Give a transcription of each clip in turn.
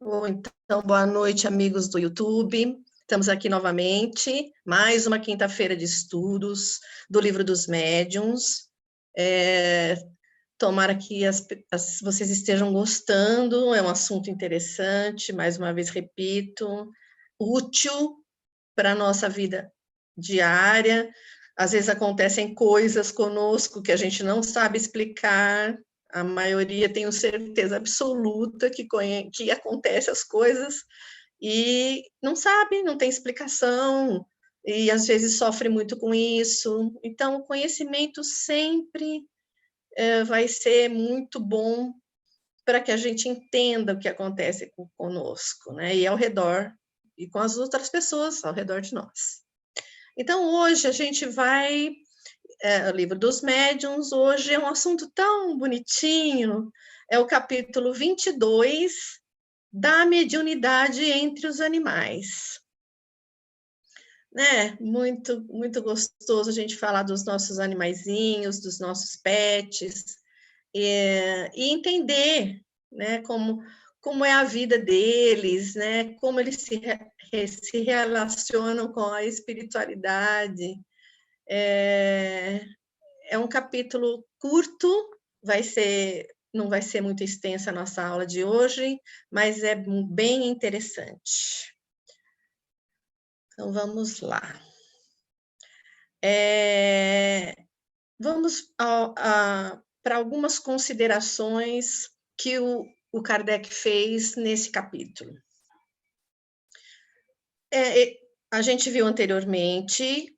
Então, boa noite, amigos do YouTube. Estamos aqui novamente, mais uma quinta-feira de estudos do Livro dos Médiuns. Tomara que vocês estejam gostando, é um assunto interessante, mais uma vez repito, útil para a nossa vida diária. Às vezes acontecem coisas conosco que a gente não sabe explicar, a maioria tenho certeza absoluta que acontece as coisas e não sabe, não tem explicação, e às vezes sofre muito com isso. Então, o conhecimento sempre vai ser muito bom para que a gente entenda o que acontece conosco, né? E ao redor, e com as outras pessoas ao redor de nós. Então, hoje a gente vai o Livro dos Médiuns, hoje é um assunto tão bonitinho, é o capítulo 22 da mediunidade entre os animais. Né? Muito, muito gostoso a gente falar dos nossos animaizinhos, dos nossos pets, e entender, né, como é a vida deles, né, como eles se relacionam com a espiritualidade. É um capítulo curto, não vai ser muito extensa a nossa aula de hoje, mas é bem interessante. Então, vamos lá. Vamos para algumas considerações que o Kardec fez nesse capítulo. A gente viu anteriormente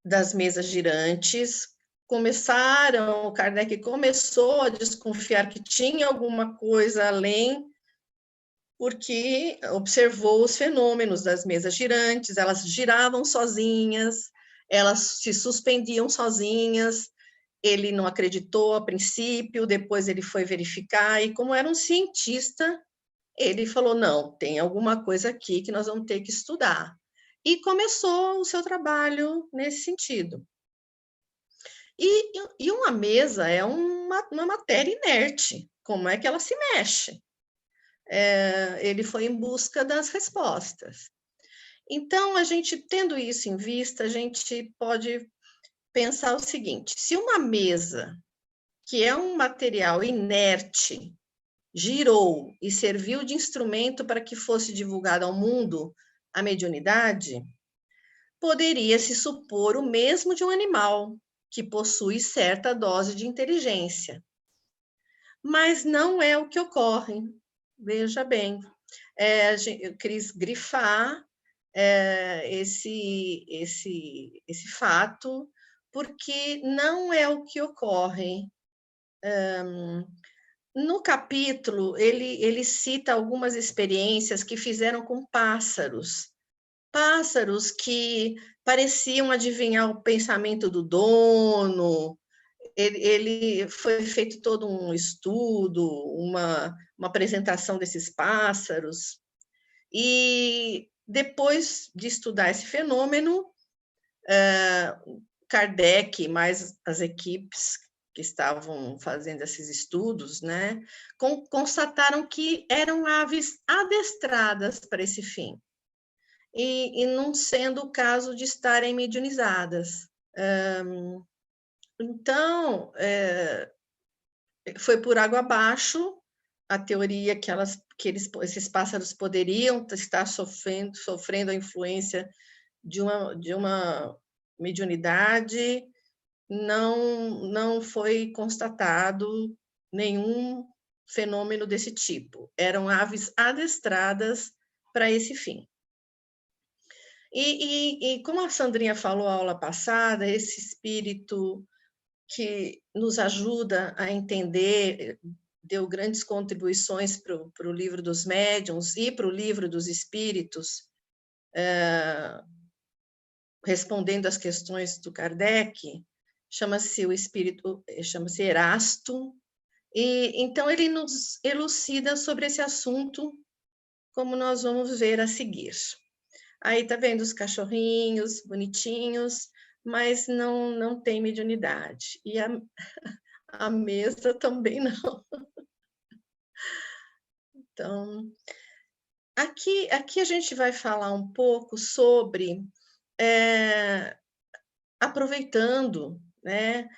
das mesas girantes, o Kardec começou a desconfiar que tinha alguma coisa além, porque observou os fenômenos das mesas girantes, elas giravam sozinhas, elas se suspendiam sozinhas. Ele não acreditou a princípio, depois ele foi verificar, e como era um cientista, ele falou, não, tem alguma coisa aqui que nós vamos ter que estudar. E começou o seu trabalho nesse sentido. E uma mesa é uma matéria inerte, como é que ela se mexe? Ele foi em busca das respostas. Então, a gente, tendo isso em vista, a gente pode pensar o seguinte, se uma mesa, que é um material inerte, girou e serviu de instrumento para que fosse divulgada ao mundo a mediunidade, poderia se supor o mesmo de um animal, que possui certa dose de inteligência. Mas não é o que ocorre. Veja bem, eu quis grifar esse fato, porque não é o que ocorre. No capítulo, ele cita algumas experiências que fizeram com pássaros que pareciam adivinhar o pensamento do dono. Ele foi feito todo um estudo, uma apresentação desses pássaros, e depois de estudar esse fenômeno, Kardec, mais as equipes que estavam fazendo esses estudos, né, constataram que eram aves adestradas para esse fim, e não sendo o caso de estarem mediunizadas. Então, foi por água abaixo a teoria que esses pássaros poderiam estar sofrendo a influência de uma mediunidade. Não foi constatado nenhum fenômeno desse tipo. Eram aves adestradas para esse fim. E como a Sandrinha falou a aula passada, esse espírito que nos ajuda a entender, deu grandes contribuições para o Livro dos Médiuns e para o Livro dos Espíritos, respondendo às questões do Kardec, chama-se Erasto, e então ele nos elucida sobre esse assunto, como nós vamos ver a seguir. Aí tá vendo os cachorrinhos bonitinhos, mas não tem mediunidade. E a mesa também não. Então, aqui a gente vai falar um pouco sobre, eh, aproveitando, né,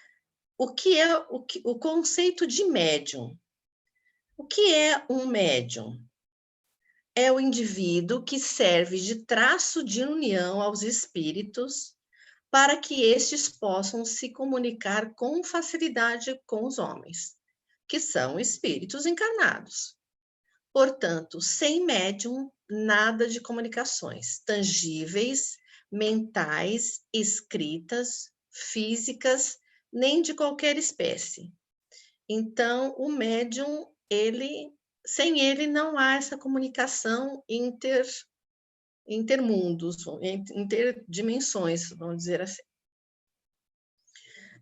o conceito de médium. O que é um médium? É o indivíduo que serve de traço de união aos espíritos para que estes possam se comunicar com facilidade com os homens, que são espíritos encarnados. Portanto, sem médium, nada de comunicações tangíveis, mentais, escritas, físicas, nem de qualquer espécie. Então, o médium, sem ele não há essa comunicação intermundos, interdimensões, vamos dizer assim.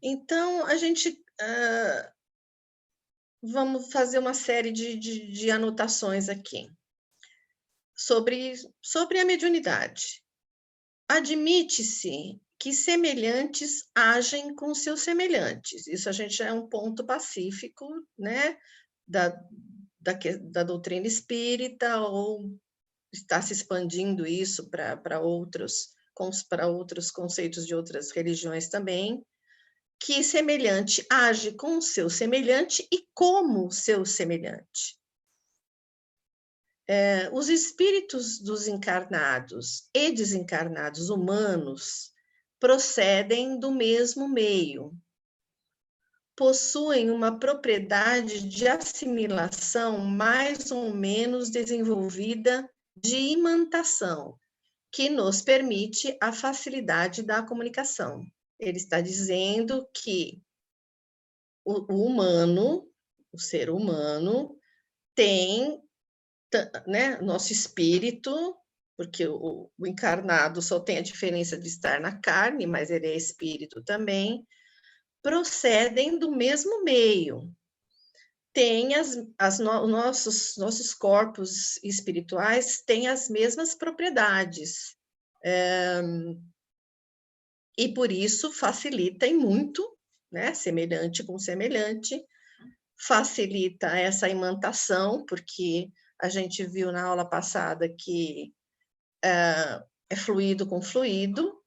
Então, a gente vamos fazer uma série de anotações aqui sobre a mediunidade. Admite-se que semelhantes agem com seus semelhantes. Isso a gente já é um ponto pacífico, né, da, da doutrina espírita, ou está se expandindo isso para outros conceitos de outras religiões também, que semelhante age com o seu semelhante e como seu semelhante. Os espíritos dos encarnados e desencarnados humanos procedem do mesmo meio, possuem uma propriedade de assimilação mais ou menos desenvolvida de imantação, que nos permite a facilidade da comunicação. Ele está dizendo que o humano, o ser humano, tem, né, nosso espírito, porque o encarnado só tem a diferença de estar na carne, mas ele é espírito também, procedem do mesmo meio. Tem nossos corpos espirituais têm as mesmas propriedades. E por isso facilita muito, né, semelhante com semelhante, facilita essa imantação, porque a gente viu na aula passada que é fluido com fluido,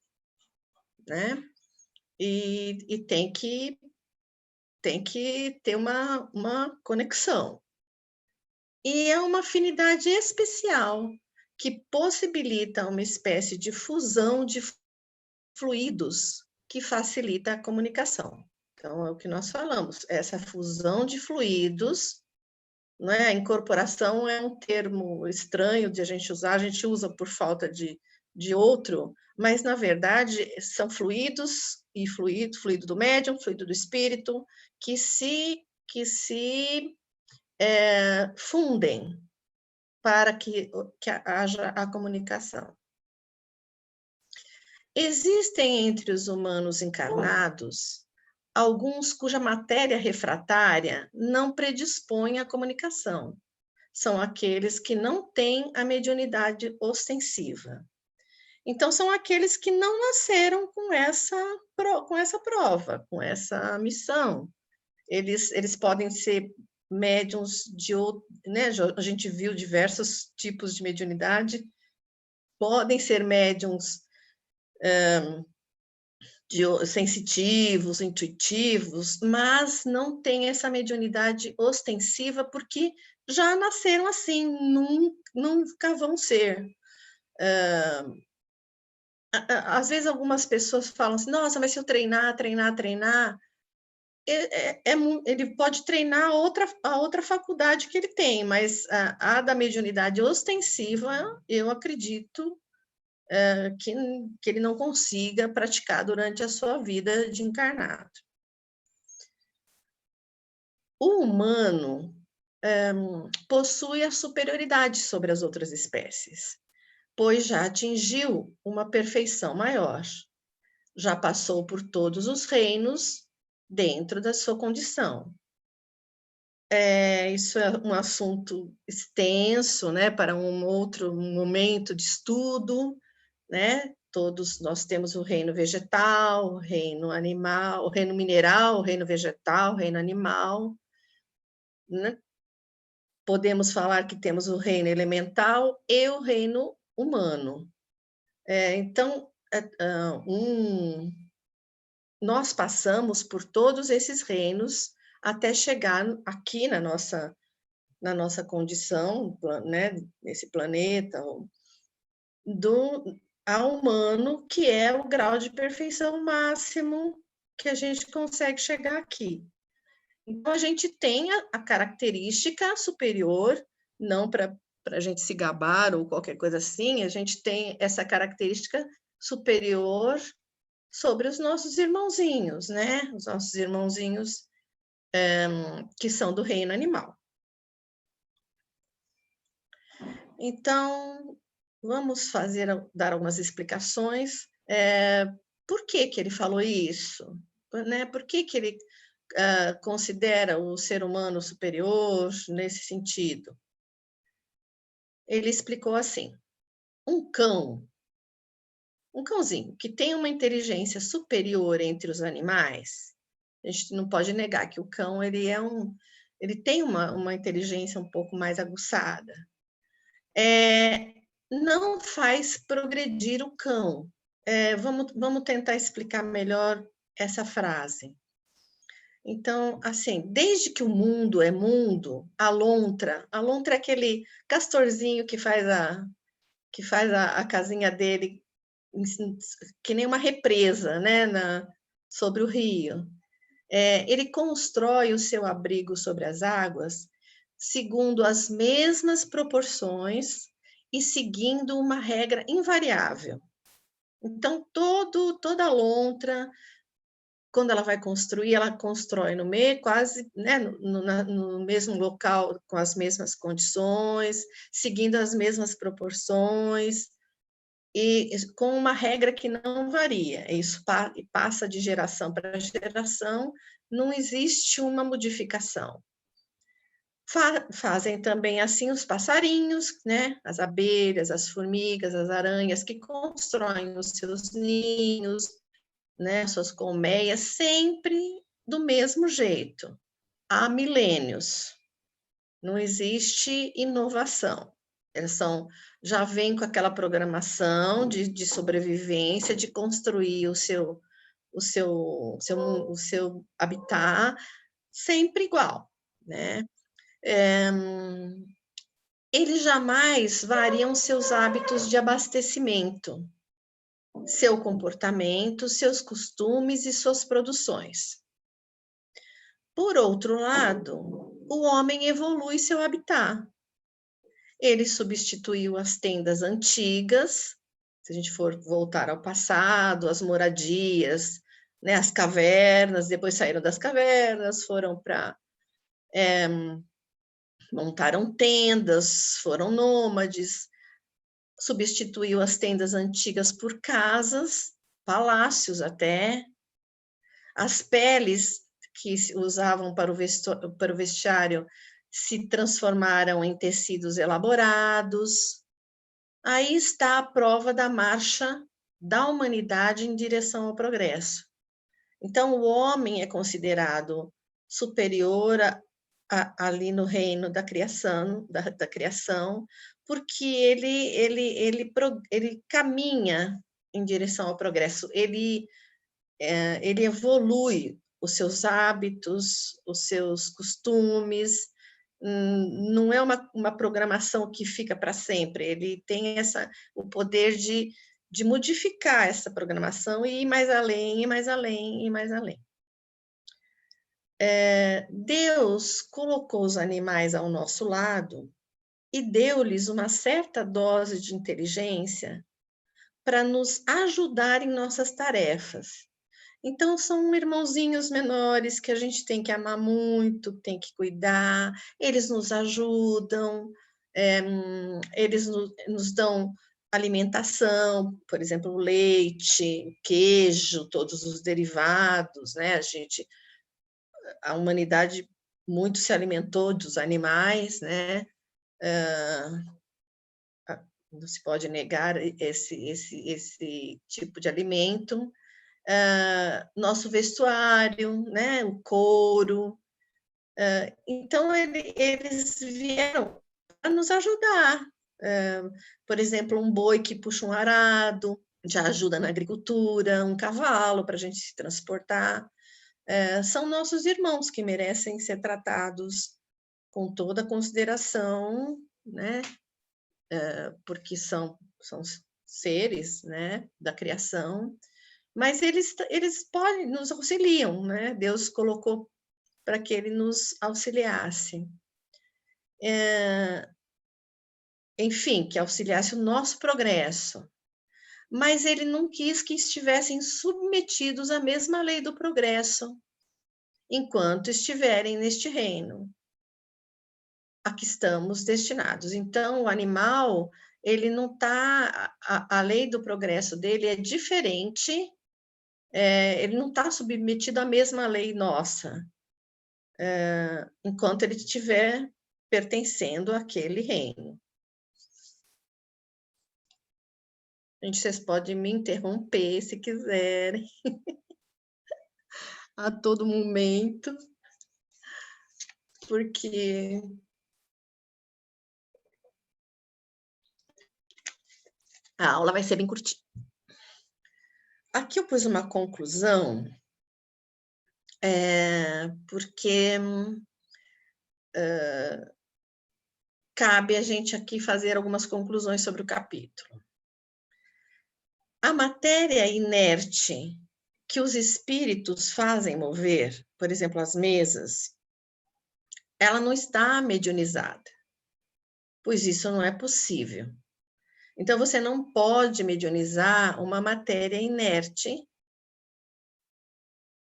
né? E tem que ter uma conexão. E é uma afinidade especial que possibilita uma espécie de fusão de fluidos que facilita a comunicação. Então, é o que nós falamos, essa fusão de fluidos, né? A incorporação é um termo estranho de a gente usar, a gente usa por falta de outro, mas, na verdade, são fluidos, e fluido do médium, fluido do espírito, que se fundem para que haja a comunicação. Existem entre os humanos encarnados alguns cuja matéria refratária não predispõe à comunicação. São aqueles que não têm a mediunidade ostensiva. Então, são aqueles que não nasceram com essa prova, com essa missão. Eles podem ser médiums de outro, né? A gente viu diversos tipos de mediunidade, podem ser médiums sensitivos, intuitivos, mas não tem essa mediunidade ostensiva porque já nasceram assim, nunca vão ser. Às vezes algumas pessoas falam assim, nossa, mas se eu treinar, ele pode treinar a outra faculdade que ele tem, mas a da mediunidade ostensiva, eu acredito que ele não consiga praticar durante a sua vida de encarnado. O humano possui a superioridade sobre as outras espécies, pois já atingiu uma perfeição maior, já passou por todos os reinos dentro da sua condição. Isso é um assunto extenso, né, para um outro momento de estudo, né? Todos nós temos o reino vegetal, o reino animal, o reino mineral, o reino vegetal, o reino animal, né? podemos falar que temos o reino elemental e o reino humano. Então, nós passamos por todos esses reinos até chegar aqui na nossa condição, né, nesse planeta, ao humano, que é o grau de perfeição máximo que a gente consegue chegar aqui. Então, a gente tem a característica superior, não para a gente se gabar ou qualquer coisa assim, a gente tem essa característica superior sobre os nossos irmãozinhos, né? Os nossos irmãozinhos que são do reino animal. Então, vamos dar algumas explicações. Por que ele falou isso? Né? Por que ele considera o ser humano superior nesse sentido? Ele explicou assim: um cãozinho que tem uma inteligência superior entre os animais, a gente não pode negar que o cão ele tem uma inteligência um pouco mais aguçada. Não faz progredir o cão. Vamos tentar explicar melhor essa frase. Então, assim, desde que o mundo é mundo, a lontra é aquele castorzinho que faz a casinha dele que nem uma represa, né, sobre o rio. Ele constrói o seu abrigo sobre as águas segundo as mesmas proporções e seguindo uma regra invariável. Então, toda lontra, quando ela vai construir, ela constrói no meio, quase, né, no mesmo local, com as mesmas condições, seguindo as mesmas proporções, e com uma regra que não varia. Isso passa de geração para geração, não existe uma modificação. Fazem também assim os passarinhos, né? As abelhas, as formigas, as aranhas, que constroem os seus ninhos, né? Suas colmeias, sempre do mesmo jeito, há milênios. Não existe inovação. Elas já vêm com aquela programação de sobrevivência, de construir o seu habitat sempre igual, né? Eles jamais variam seus hábitos de abastecimento, seu comportamento, seus costumes e suas produções. Por outro lado, o homem evolui seu habitat. Ele substituiu as tendas antigas, se a gente for voltar ao passado, as moradias, né, as cavernas, depois saíram das cavernas, foram para montaram tendas, foram nômades, substituiu as tendas antigas por casas, palácios até. As peles que se usavam para o vestiário se transformaram em tecidos elaborados. Aí está a prova da marcha da humanidade em direção ao progresso. Então, o homem é considerado superior ali no reino da criação, porque ele caminha em direção ao progresso, ele evolui os seus hábitos, os seus costumes, não é uma programação que fica para sempre, ele tem o poder de modificar essa programação e ir mais além, e mais além, e mais além. Deus colocou os animais ao nosso lado e deu-lhes uma certa dose de inteligência para nos ajudar em nossas tarefas. Então, são irmãozinhos menores que a gente tem que amar muito, tem que cuidar, eles nos ajudam, eles nos dão alimentação, por exemplo, leite, queijo, todos os derivados, né? A humanidade muito se alimentou dos animais, né? Não se pode negar esse tipo de alimento. Nosso vestuário, né? O couro, Então, eles vieram para nos ajudar. Por exemplo, um boi que puxa um arado já ajuda na agricultura, um cavalo para a gente se transportar. São nossos irmãos que merecem ser tratados com toda a consideração, né? Porque são seres, né, da criação, mas eles podem, nos auxiliam, né? Deus colocou para que ele nos auxiliasse. Enfim, que auxiliasse o nosso progresso. Mas ele não quis que estivessem submetidos à mesma lei do progresso, enquanto estiverem neste reino a que estamos destinados. Então, o animal, ele não está, a lei do progresso dele é diferente, ele não está submetido à mesma lei nossa, enquanto ele estiver pertencendo àquele reino. Gente, vocês podem me interromper se quiserem, a todo momento, porque a aula vai ser bem curtinha. Aqui eu pus uma conclusão, porque cabe a gente aqui fazer algumas conclusões sobre o capítulo. A matéria inerte que os espíritos fazem mover, por exemplo, as mesas, ela não está mediunizada, pois isso não é possível. Então, você não pode mediunizar uma matéria inerte,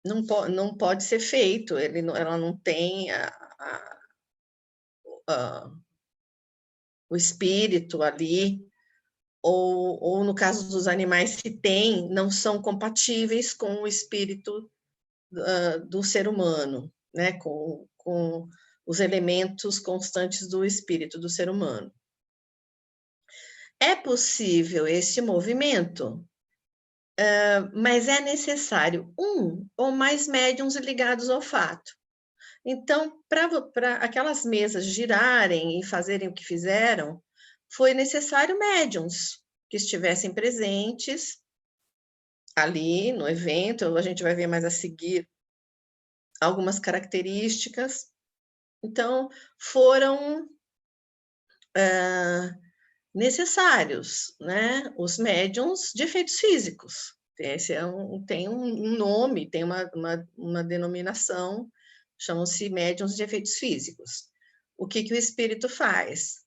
não pode ser feito, ela não tem o espírito ali, ou no caso dos animais, se tem, não são compatíveis com o espírito do ser humano, né? com os elementos constantes do espírito do ser humano. É possível esse movimento, mas é necessário um ou mais médiums ligados ao fato. Então, para aquelas mesas girarem e fazerem o que fizeram, foi necessário médiums que estivessem presentes ali no evento. A gente vai ver mais a seguir algumas características. Então, foram necessários, né? Os médiums de efeitos físicos. Esse tem um nome, tem uma denominação, chamam-se médiums de efeitos físicos. O que o espírito faz?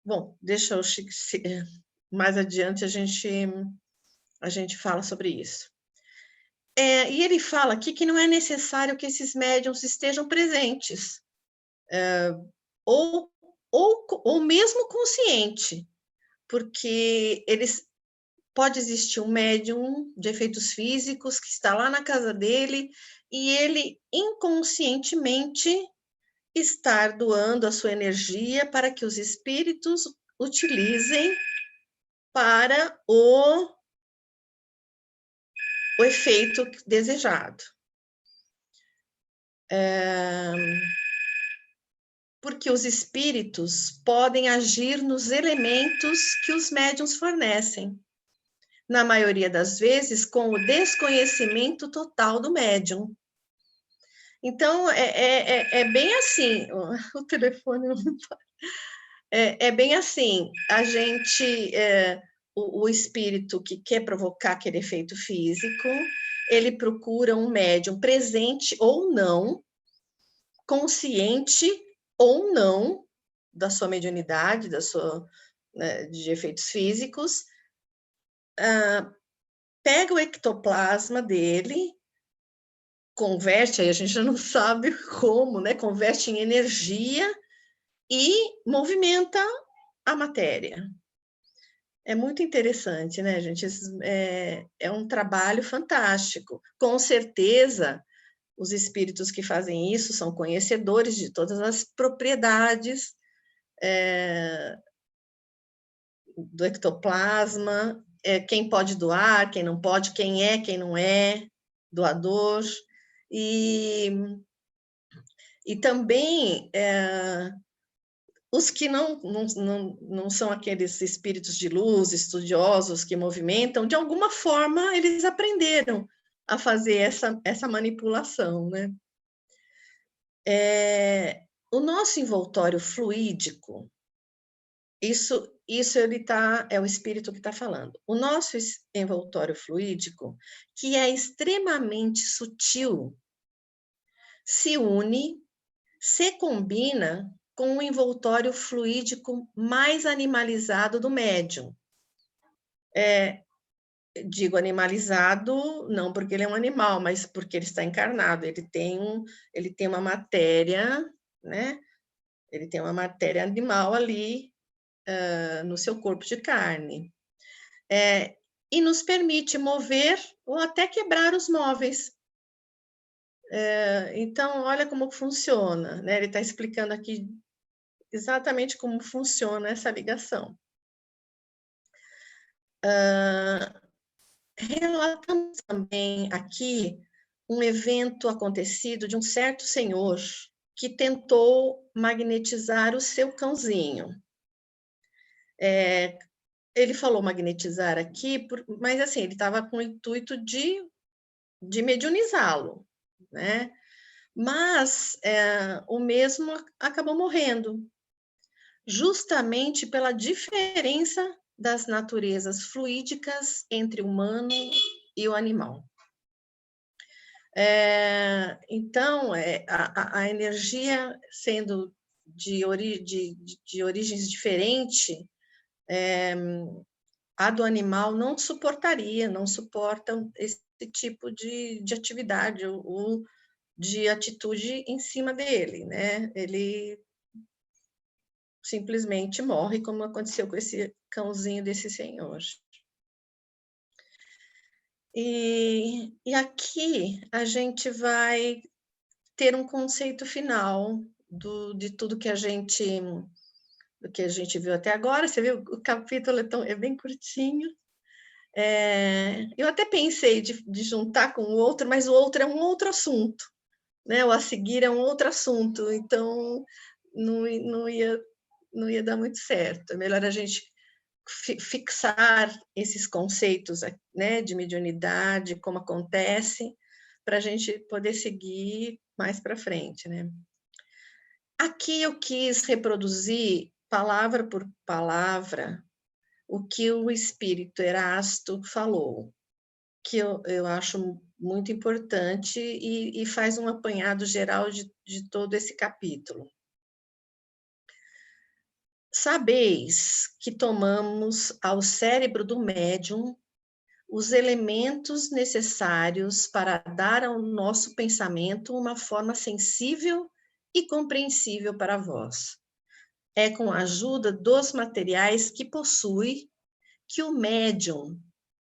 Bom, deixa eu mais adiante a gente fala sobre isso. E ele fala aqui que não é necessário que esses médiums estejam presentes, ou mesmo consciente, porque pode existir um médium de efeitos físicos que está lá na casa dele e ele inconscientemente estar doando a sua energia para que os espíritos utilizem para o efeito desejado. Porque os espíritos podem agir nos elementos que os médiuns fornecem, na maioria das vezes com o desconhecimento total do médium. Então, é bem assim, o telefone não é bem assim, a gente, o espírito que quer provocar aquele efeito físico, ele procura um médium presente ou não, consciente ou não da sua mediunidade, né, de efeitos físicos, pega o ectoplasma dele, converte, aí a gente já não sabe como, né? Converte em energia e movimenta a matéria. É muito interessante, né, gente? É um trabalho fantástico. Com certeza, os espíritos que fazem isso são conhecedores de todas as propriedades do ectoplasma, quem pode doar, quem não pode, quem não é doador. E E também os que não são aqueles espíritos de luz, estudiosos que movimentam, de alguma forma eles aprenderam a fazer essa manipulação, né? O nosso envoltório fluídico, isso é o espírito que está falando. O nosso envoltório fluídico, que é extremamente sutil, se une, se combina com o envoltório fluídico mais animalizado do médium. Digo animalizado, não porque ele é um animal, mas porque ele está encarnado. Ele tem uma matéria, né? Ele tem uma matéria animal ali no seu corpo de carne. E nos permite mover ou até quebrar os móveis. Então, olha como funciona, né? Ele está explicando aqui exatamente como funciona essa ligação. Relatamos também aqui um evento acontecido de um certo senhor que tentou magnetizar o seu cãozinho. Ele falou magnetizar aqui, mas assim, ele estava com o intuito de mediunizá-lo, né? Mas o mesmo acabou morrendo, justamente pela diferença das naturezas fluídicas entre o humano e o animal. Então, a energia sendo de origens diferentes, a do animal não suporta esse tipo de atividade ou de atitude em cima dele, né? Ele simplesmente morre, como aconteceu com esse cãozinho desse senhor. E aqui a gente vai ter um conceito final de tudo que a gente viu até agora. Você viu, o capítulo é bem curtinho. Eu até pensei de juntar com o outro, mas o outro é um outro assunto, né? O a seguir é um outro assunto, então não ia dar muito certo. É melhor a gente fixar esses conceitos, né, de mediunidade, como acontece, para a gente poder seguir mais para frente, né? Aqui eu quis reproduzir, palavra por palavra, o que o espírito Erasto falou, que eu acho muito importante e faz um apanhado geral de todo esse capítulo. Sabeis que tomamos ao cérebro do médium os elementos necessários para dar ao nosso pensamento uma forma sensível e compreensível para vós. É com a ajuda dos materiais que possui que o médium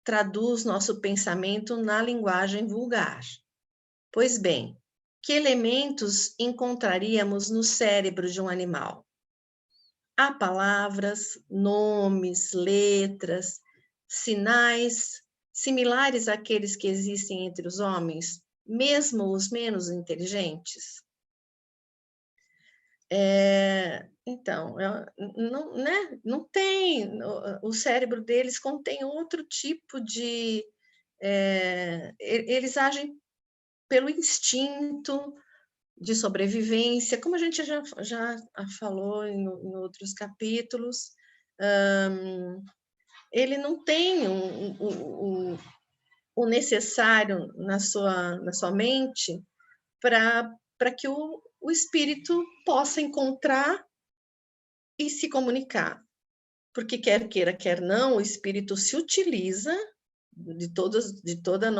traduz nosso pensamento na linguagem vulgar. Pois bem, que elementos encontraríamos no cérebro de um animal? Há palavras, nomes, letras, sinais similares àqueles que existem entre os homens, mesmo os menos inteligentes? Então, não tem, o cérebro deles contém outro tipo de... eles agem pelo instinto de sobrevivência, como a gente já falou em outros capítulos. Ele não tem o necessário na sua mente para que o espírito possa encontrar e se comunicar. Porque quer queira, quer não, o espírito se utiliza de toda a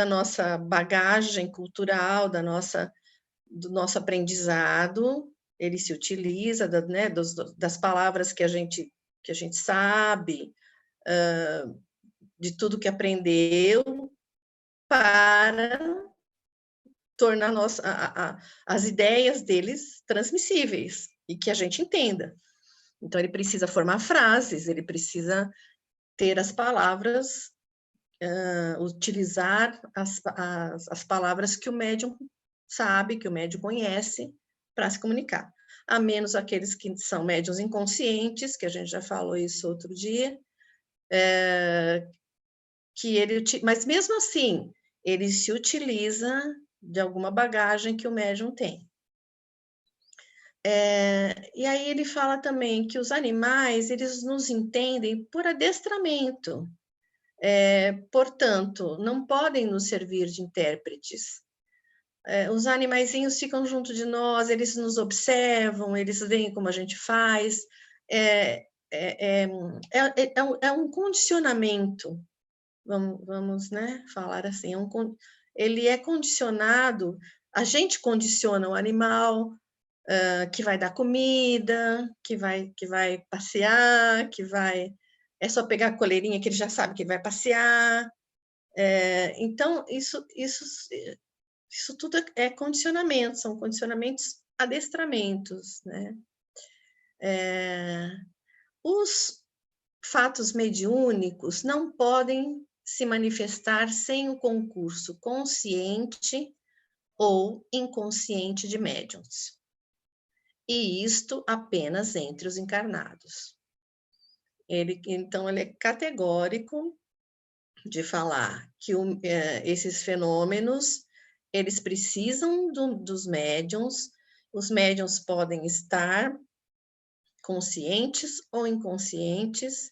nossa bagagem cultural, do nosso aprendizado, ele se utiliza das palavras que a gente sabe, de tudo que aprendeu, para tornar as ideias deles transmissíveis e que a gente entenda. Então, ele precisa formar frases, ele precisa ter as palavras, utilizar as palavras que o médium sabe, que o médium conhece, para se comunicar. A menos aqueles que são médiuns inconscientes, que a gente já falou isso outro dia, mas mesmo assim, ele se utiliza de alguma bagagem que o médium tem. E aí ele fala também que os animais, eles nos entendem por adestramento. Portanto, não podem nos servir de intérpretes. Os animaizinhos ficam junto de nós, eles nos observam, eles veem como a gente faz. É um condicionamento, vamos, né, falar assim. Ele é condicionado, a gente condiciona o animal, que vai dar comida, que vai passear, é só pegar a coleirinha que ele já sabe que ele vai passear. Então, isso tudo é condicionamento, são condicionamentos, adestramentos, né? Os fatos mediúnicos não podem se manifestar sem o concurso consciente ou inconsciente de médiuns. E isto apenas entre os encarnados. Então, ele é categórico de falar que esses fenômenos, eles precisam dos médiuns, os médiuns podem estar conscientes ou inconscientes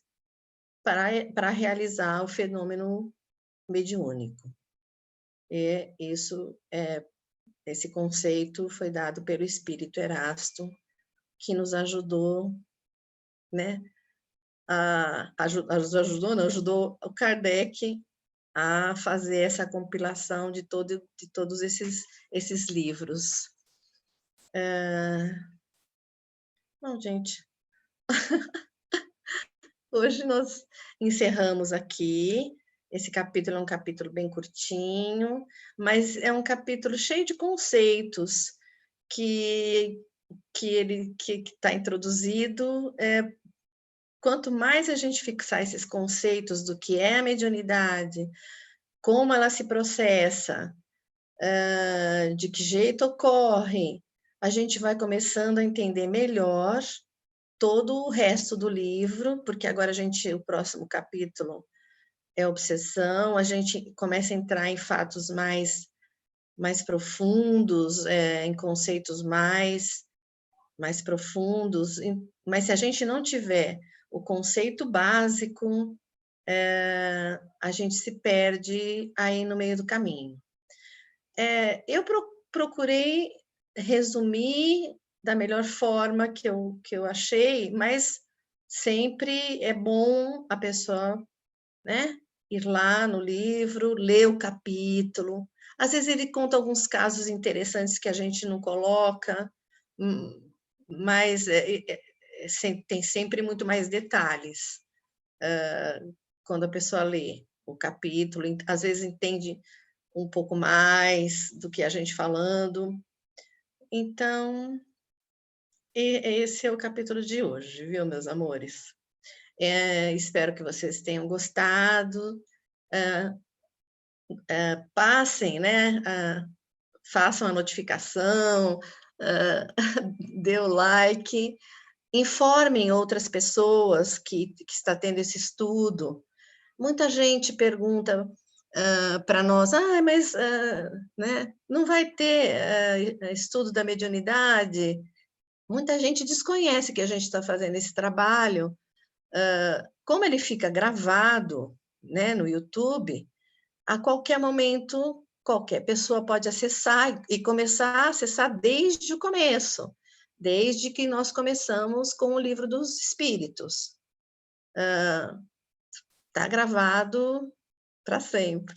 para realizar o fenômeno mediúnico. E esse conceito foi dado pelo Espírito Erasto, que nos ajudou, né? Ajudou o Kardec a fazer essa compilação de todos esses livros. Bom, gente, hoje nós encerramos aqui. Esse capítulo é um capítulo bem curtinho, mas é um capítulo cheio de conceitos que está introduzido. Quanto mais a gente fixar esses conceitos do que é a mediunidade, como ela se processa, de que jeito ocorre, a gente vai começando a entender melhor todo o resto do livro, porque agora o próximo capítulo é obsessão, a gente começa a entrar em fatos mais profundos, em conceitos mais profundos, mas se a gente não tiver o conceito básico, a gente se perde aí no meio do caminho. Eu procurei resumir da melhor forma que eu achei, mas sempre é bom a pessoa, né, ir lá no livro, ler o capítulo. Às vezes ele conta alguns casos interessantes que a gente não coloca, mas tem sempre muito mais detalhes quando a pessoa lê o capítulo, às vezes entende um pouco mais do que a gente falando. Então, esse é o capítulo de hoje, viu, meus amores? Espero que vocês tenham gostado. Passem, né? Façam a notificação, dê o like, informem outras pessoas que está tendo esse estudo. Muita gente pergunta para nós, mas né, não vai ter estudo da mediunidade? Muita gente desconhece que a gente está fazendo esse trabalho. Como ele fica gravado, né, no YouTube, a qualquer momento, qualquer pessoa pode acessar e começar a acessar desde o começo, desde que nós começamos com o Livro dos Espíritos. Está gravado para sempre.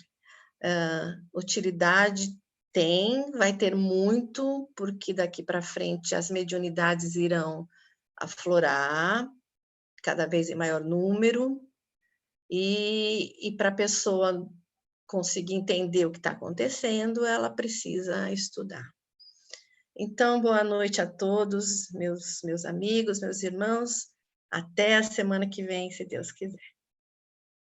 Utilidade vai ter muito, porque daqui para frente as mediunidades irão aflorar, cada vez em maior número, e para a pessoa conseguir entender o que está acontecendo, ela precisa estudar. Então, boa noite a todos, meus amigos, meus irmãos. Até a semana que vem, se Deus quiser.